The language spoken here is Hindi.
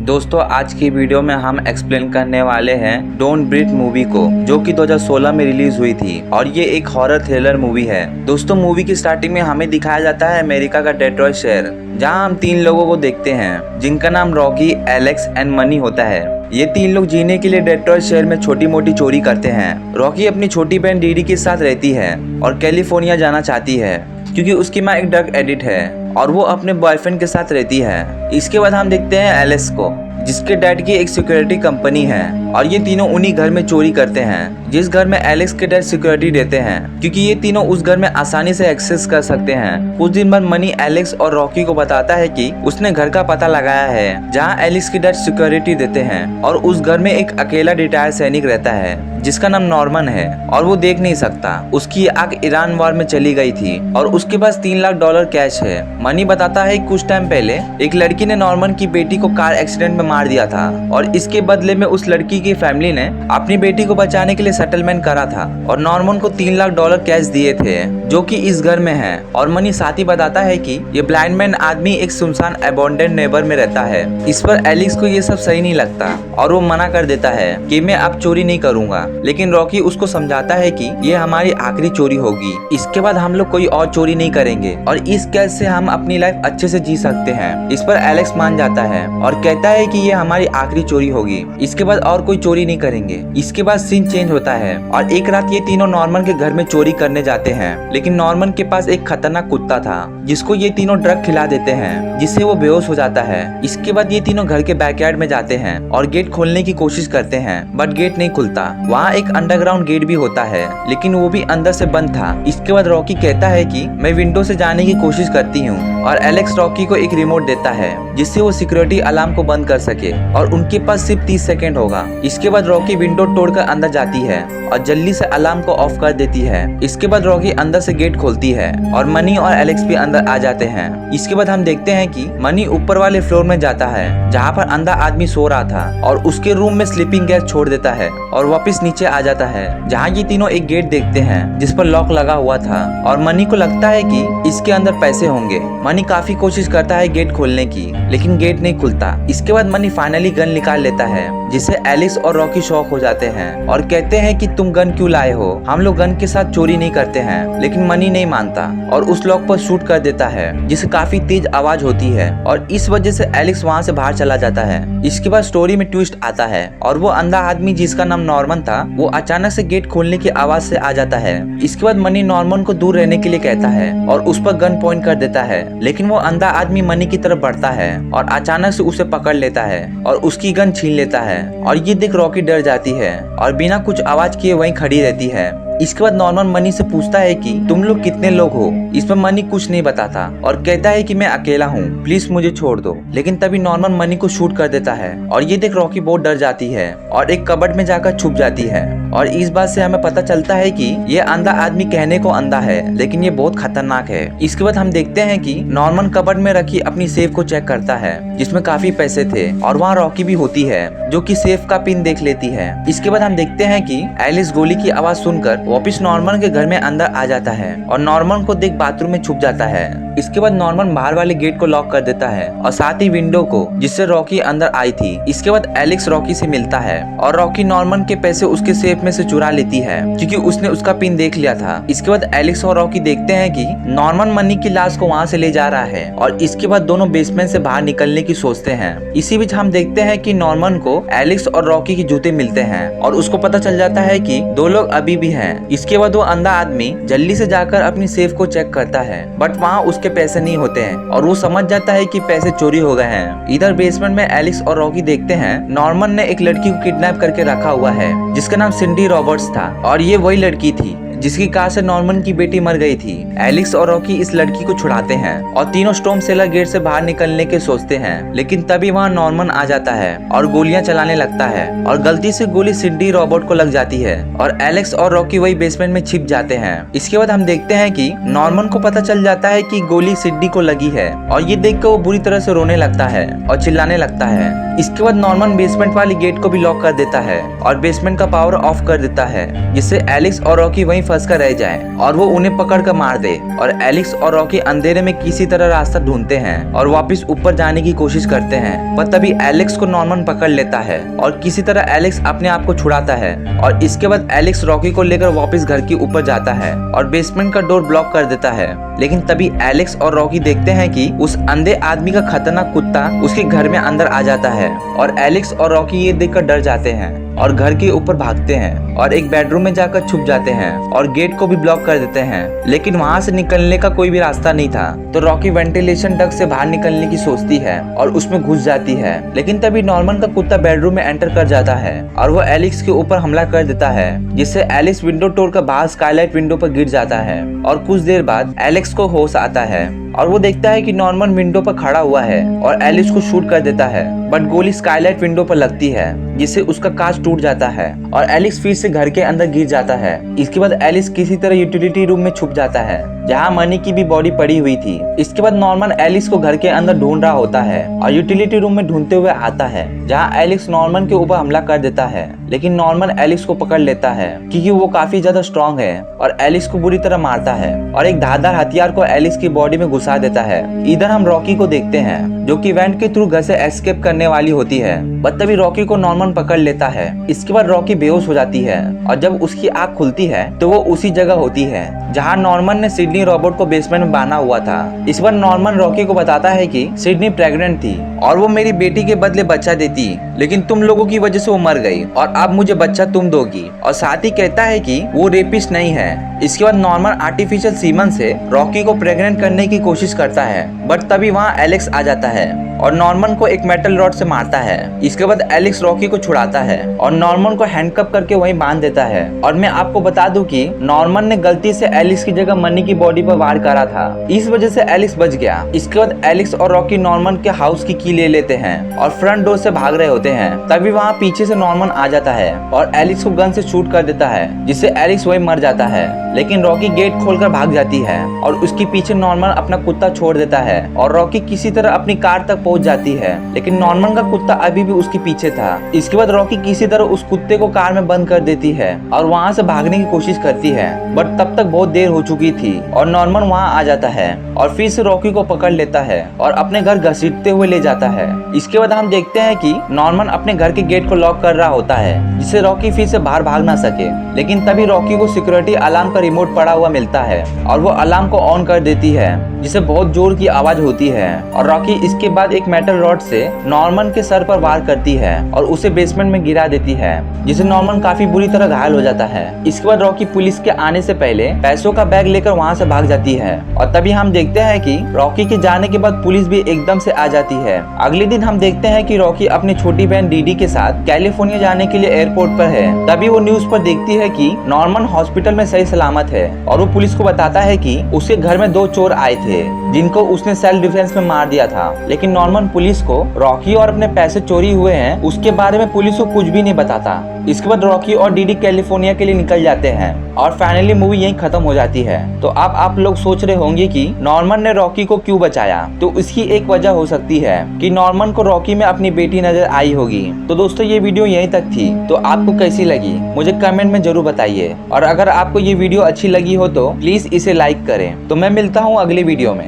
दोस्तों आज की वीडियो में हम एक्सप्लेन करने वाले हैं डोंट ब्रीथ मूवी को, जो कि 2016 में रिलीज हुई थी और ये एक हॉरर थ्रिलर मूवी है। दोस्तों मूवी की स्टार्टिंग में हमें दिखाया जाता है अमेरिका का डेट्रॉयट शहर, जहां हम 3 लोगों को देखते हैं जिनका नाम रॉकी, एलेक्स एंड मनी होता है। ये 3 लोग जीने के लिए डेट्रॉयट शहर में छोटी मोटी चोरी करते हैं। रॉकी अपनी छोटी बहन डीडी के साथ रहती है और कैलिफोर्निया जाना चाहती है क्योंकि उसकी माँ एक ड्रग एडिक्ट है और वो अपने बॉयफ्रेंड के साथ रहती है। इसके बाद हम देखते हैं एलेक्स को, जिसके डैड की एक सिक्योरिटी कंपनी है और ये तीनों उन्हीं घर में चोरी करते हैं जिस घर में एलेक्स के डैड सिक्योरिटी देते हैं, क्योंकि ये तीनों उस घर में आसानी से एक्सेस कर सकते हैं। कुछ दिन बाद मनी एलेक्स और रॉकी को बताता है कि उसने घर का पता लगाया है जहां एलेक्स के डैड सिक्योरिटी देते हैं और उस घर में एक अकेला रिटायर्ड सैनिक रहता है जिसका नाम नॉर्मन है और वो देख नहीं सकता। उसकी आंख ईरान वार में चली गई थी और उसके पास $3 लाख कैश है। मनी बताता है कुछ टाइम पहले एक लड़की ने नॉर्मन की बेटी को कार एक्सीडेंट में मार दिया था और इसके बदले में उस लड़की की फैमिली ने अपनी बेटी को बचाने के लिए सेटलमेंट करा था और नॉर्मन को $3 लाख कैश दिए थे जो कि इस घर में है। और मनी साथ ही बताता है कि ये ब्लाइंड मैन आदमी एक सुनसान अबैंडन्ड नेबर में रहता है। इस पर एलेक्स को ये सब सही नहीं लगता और वो मना कर देता है कि मैं अब चोरी नहीं करूंगा, लेकिन रॉकी उसको समझाता है कि ये हमारी आखिरी चोरी होगी, इसके बाद हम लोग कोई और चोरी नहीं करेंगे और इस कैश से हम अपनी लाइफ अच्छे से जी सकते हैं। इस पर एलेक्स मान जाता है और कहता है कि ये हमारी आखिरी चोरी होगी, इसके बाद और कोई चोरी नहीं करेंगे। इसके बाद सीन चेंज होता है और एक रात ये तीनों नॉर्मन के घर में चोरी करने जाते हैं, लेकिन नॉर्मन के पास एक खतरनाक कुत्ता था जिसको ये तीनों ड्रग खिला देते हैं जिससे वो बेहोश हो जाता है। इसके बाद ये तीनों घर के बैकयार्ड में जाते हैं और गेट खोलने की कोशिश करते हैं बट गेट नहीं खुलता। वहाँ एक अंडरग्राउंड गेट भी होता है लेकिन वो भी अंदर से बंद था। इसके बाद रॉकी कहता है कि मैं विंडो से जाने की कोशिश करती हूँ और एलेक्स रॉकी को एक रिमोट देता है जिससे वो सिक्योरिटी अलार्म को बंद कर सके और उनके पास सिर्फ 30 सेकेंड होगा। इसके बाद रॉकी विंडो तोड़कर अंदर जाती है और जल्दी से अलार्म को ऑफ कर देती है। इसके बाद रॉकी अंदर से गेट खोलती है और मनी और एलेक्स भी अंदर आ जाते हैं। इसके बाद हम देखते हैं कि मनी ऊपर वाले फ्लोर में जाता है जहाँ पर अंधा आदमी सो रहा था और उसके रूम में स्लीपिंग गैस छोड़ देता है और वापस नीचे आ जाता है जहाँ ये तीनों एक गेट देखते हैं जिस पर लॉक लगा हुआ था और मनी को लगता है कि इसके अंदर पैसे होंगे। मनी काफी कोशिश करता है गेट खोलने की लेकिन गेट नहीं खुलता। इसके बाद मनी फाइनली गन निकाल लेता है जिससे एलेक्स और रॉकी शॉक हो जाते हैं और कहते हैं कि तुम गन क्यों लाए हो, हम लोग गन के साथ चोरी नहीं करते हैं। लेकिन मनी नहीं मानता और उस लॉक पर शूट कर देता है जिससे काफी तेज आवाज होती है और इस वजह से एलेक्स वहाँ से बाहर चला जाता है। इसके बाद स्टोरी में ट्विस्ट आता है और वो अंधा आदमी जिसका नाम नॉर्मन था वो अचानक से गेट खोलने की आवाज से आ जाता है। इसके बाद मनी नॉर्मन को दूर रहने के लिए कहता है और उस पर गन पॉइंट कर देता है, लेकिन वो अंधा आदमी मनी की तरफ बढ़ता है और अचानक से उसे पकड़ लेता है और उसकी गन छीन लेता है और ये देख रॉकी डर जाती है और बिना कुछ आवाज किए वहीं खड़ी रहती है। इसके बाद नॉर्मन मनी से पूछता है कि तुम लोग कितने लोग हो। इस पर मनी कुछ नहीं बताता और कहता है कि मैं अकेला हूँ, प्लीज मुझे छोड़ दो। लेकिन तभी नॉर्मन मनी को शूट कर देता है और ये देख रॉकी बहुत डर जाती है और एक कबर्ड में जाकर छुप जाती है और इस बात से हमें पता चलता है कि ये अंधा आदमी कहने को अंधा है लेकिन ये बहुत खतरनाक है। इसके बाद हम देखते हैं कि नॉर्मन कबर्ड में रखी अपनी सेफ को चेक करता है जिसमें काफी पैसे थे और वहाँ रॉकी भी होती है जो कि सेफ का पिन देख लेती है। इसके बाद हम देखते हैं कि एलिस गोली की आवाज सुनकर वापिस नॉर्मन के घर में अंदर आ जाता है और नॉर्मन को देख बाथरूम में छुप जाता है। इसके बाद नॉर्मन बाहर वाले गेट को लॉक कर देता है और साथ ही विंडो को जिससे रॉकी अंदर आई थी। इसके बाद एलेक्स रॉकी से मिलता है और रॉकी नॉर्मन के पैसे उसके सेफ में से चुरा लेती है क्योंकि उसने उसका पिन देख लिया था। इसके बाद एलेक्स और रॉकी देखते हैं कि नॉर्मन मनी की लाश को वहाँ से ले जा रहा है और इसके बाद दोनों बेसमेंट से बाहर निकलने की सोचते हैं। इसी बीच हम देखते हैं कि नॉर्मन को एलेक्स और रॉकी के जूते मिलते हैं और उसको पता चल जाता है कि 2 लोग अभी भी हैं। इसके बाद वो अंधा आदमी जल्दी से जाकर अपनी सेफ को चेक करता है बट वहाँ उसके पैसे नहीं होते हैं और वो समझ जाता है कि पैसे चोरी हो गए हैं। इधर बेसमेंट में एलेक्स और रॉकी देखते हैं नॉर्मन ने एक लड़की को किडनैप करके रखा हुआ है जिसका नाम सिंडी रॉबर्ट्स था और ये वही लड़की थी जिसकी कार से नॉर्मन की बेटी मर गई थी। एलेक्स और रॉकी इस लड़की को छुड़ाते हैं और तीनों स्टॉर्म सेलर गेट से बाहर निकलने के सोचते हैं, लेकिन तभी वहाँ नॉर्मन आ जाता है और गोलियां चलाने लगता है और गलती से गोली सिंडी रॉबर्ट को लग जाती है और एलेक्स और रॉकी वही बेसमेंट में छिप जाते हैं। इसके बाद हम देखते हैं कि नॉर्मन को पता चल जाता है कि गोली सिंडी को लगी है और ये देखकर वो बुरी तरह से रोने लगता है और चिल्लाने लगता है। इसके बाद नॉर्मन बेसमेंट वाली गेट को भी लॉक कर देता है और बेसमेंट का पावर ऑफ कर देता है जिससे एलेक्स और रॉकी वहीं फंस कर रह जाए और वो उन्हें पकड़ कर मार दे। और एलेक्स और रॉकी अंधेरे में किसी तरह रास्ता ढूंढते हैं और वापस ऊपर जाने की कोशिश करते हैं, पर तभी एलेक्स को नॉर्मन पकड़ लेता है और किसी तरह एलेक्स अपने आप को छुड़ाता है। और इसके बाद एलेक्स रॉकी को लेकर वापस घर के ऊपर जाता है और बेसमेंट का डोर ब्लॉक कर देता है। लेकिन तभी एलेक्स और रॉकी देखते हैं कि उस अंधे आदमी का खतरनाक कुत्ता उसके घर में अंदर आ जाता है और एलेक्स और रॉकी ये देखकर डर जाते हैं और घर के ऊपर भागते हैं और एक बेडरूम में जाकर छुप जाते हैं और गेट को भी ब्लॉक कर देते हैं। लेकिन वहां से निकलने का कोई भी रास्ता नहीं था, तो रॉकी वेंटिलेशन डक्ट से बाहर निकलने की सोचती है और उसमें घुस जाती है। लेकिन तभी नॉर्मन का कुत्ता बेडरूम में एंटर कर जाता है और वो एलेक्स के ऊपर हमला कर देता है, जिससे एलेक्स विंडो तोड़कर बाहर स्काईलाइट विंडो पर गिर जाता है। और कुछ देर बाद एलेक्स को होश आता है और वो देखता है कि नॉर्मन विंडो पर खड़ा हुआ है और एलेक्स को शूट कर देता है, बट गोली स्काईलाइट विंडो पर लगती है, जिससे उसका कांच टूट जाता है और एलेक्स फिर से घर के अंदर गिर जाता है। इसके बाद एलेक्स किसी तरह यूटिलिटी रूम में छुप जाता है, जहां मनी की भी बॉडी पड़ी हुई थी। इसके बाद नॉर्मन एलेक्स को घर के अंदर ढूंढ रहा होता है और यूटिलिटी रूम में ढूंढते हुए आता है, जहां एलेक्स नॉर्मन के ऊपर हमला कर देता है। लेकिन नॉर्मन एलेक्स को पकड़ लेता है क्योंकि वो काफी ज्यादा स्ट्रॉन्ग है और एलेक्स को बुरी तरह मारता है और एक धारदार हथियार को एलेक्स की बॉडी में घुसा देता है। इधर हम रॉकी को देखते हैं, जो कि वेंट के थ्रू घर से एस्केप करने वाली होती है, बट तभी रॉकी को नॉर्मन पकड़ लेता है। इसके बाद रॉकी बेहोश हो जाती है और जब उसकी आंख खुलती है तो वो उसी जगह होती है जहां नॉर्मन ने सिडनी रॉबर्ट को बेसमेंट में बांधा हुआ था। इस बार नॉर्मन रॉकी को बताता है कि सिडनी प्रेग्नेंट थी और वो मेरी बेटी के बदले बच्चा देती, लेकिन तुम लोगों की वजह से वो मर गई और अब मुझे बच्चा तुम दोगी। और साथ ही कहता है कि वो रेपिस्ट नहीं है। इसके बाद नॉर्मन आर्टिफिशियल सीमन से रॉकी को प्रेग्नेंट करने की कोशिश करता है, बट तभी वहाँ एलेक्स आ जाता है और नॉर्मन को एक मेटल रॉड से मारता है। इसके बाद एलेक्स रॉकी को छुड़ाता है और नॉर्मन को हैंडकफ करके वहीं बांध देता है। और मैं आपको बता दूं कि नॉर्मन ने गलती से एलेक्स की जगह मनी की बॉडी पर वार करा था, इस वजह से एलेक्स बच गया। इसके बाद एलेक्स और रॉकी नॉर्मन के हाउस की ले लेते हैं और फ्रंट डोर से भाग रहे होते हैं। तभी वहाँ पीछे से नॉर्मन आ जाता है और एलेक्स को गन से शूट कर देता है, जिससे एलेक्स वहीं मर जाता है। लेकिन रॉकी गेट खोलकर भाग जाती है और उसके पीछे नॉर्मन अपना कुत्ता छोड़ देता है और रॉकी किसी तरह अपनी कार तक पहुंच जाती है, लेकिन नॉर्मन का कुत्ता अभी भी उसके पीछे था। इसके बाद रॉकी किसी तरह उस कुत्ते को कार में बंद कर देती है और वहाँ से भागने की कोशिश करती है, बट तब तक बहुत देर हो चुकी थी और नॉर्मन वहाँ आ जाता है और फिर से रॉकी को पकड़ लेता है और अपने घर घसीटते हुए ले जाता है। इसके बाद हम देखते हैं कि नॉर्मन अपने घर के गेट को लॉक कर रहा होता है, जिससे रॉकी फिर से बाहर भाग ना सके। लेकिन तभी रॉकी को सिक्योरिटी अलार्म का रिमोट पड़ा हुआ मिलता है और वो अलार्म को ऑन कर देती है, जिससे बहुत जोर की आवाज होती है और रॉकी इसके बाद एक मेटल रॉड से नॉर्मन के सर पर वार करती है और उसे बेसमेंट में गिरा देती है, जिससे नॉर्मन काफी बुरी तरह घायल हो जाता है। इसके बाद रॉकी पुलिस के आने से पहले पैसों का बैग लेकर वहाँ से भाग जाती है और तभी हम देखते हैं कि रॉकी के जाने के बाद पुलिस भी एकदम से आ जाती है। अगले दिन हम देखते हैं कि रॉकी अपनी छोटी बहन डीडी के साथ कैलिफोर्निया जाने के लिए एयरपोर्ट पर है। तभी वो न्यूज पर देखती है कि नॉर्मन हॉस्पिटल में सही सलामत है और वो पुलिस को बताता है कि उसके घर में 2 चोर आए थे, जिनको उसने सेल्फ डिफेंस में मार दिया था। लेकिन नॉर्मन पुलिस को रॉकी और अपने पैसे चोरी हुए हैं उसके बारे में पुलिस को कुछ भी नहीं बताता। इसके बाद रॉकी और डीडी कैलिफोर्निया के लिए निकल जाते हैं और फाइनली मूवी यहीं खत्म हो जाती है। तो अब आप लोग सोच रहे होंगे कि नॉर्मन ने रॉकी को क्यों बचाया, तो इसकी एक वजह हो सकती है कि नॉर्मन को रॉकी में अपनी बेटी नजर आई होगी। तो दोस्तों ये वीडियो यहीं तक थी, तो आपको कैसी लगी मुझे कमेंट में जरूर बताइए और अगर आपको ये वीडियो अच्छी लगी हो तो प्लीज इसे लाइक करें। तो मैं मिलता हूँ अगले वीडियो में।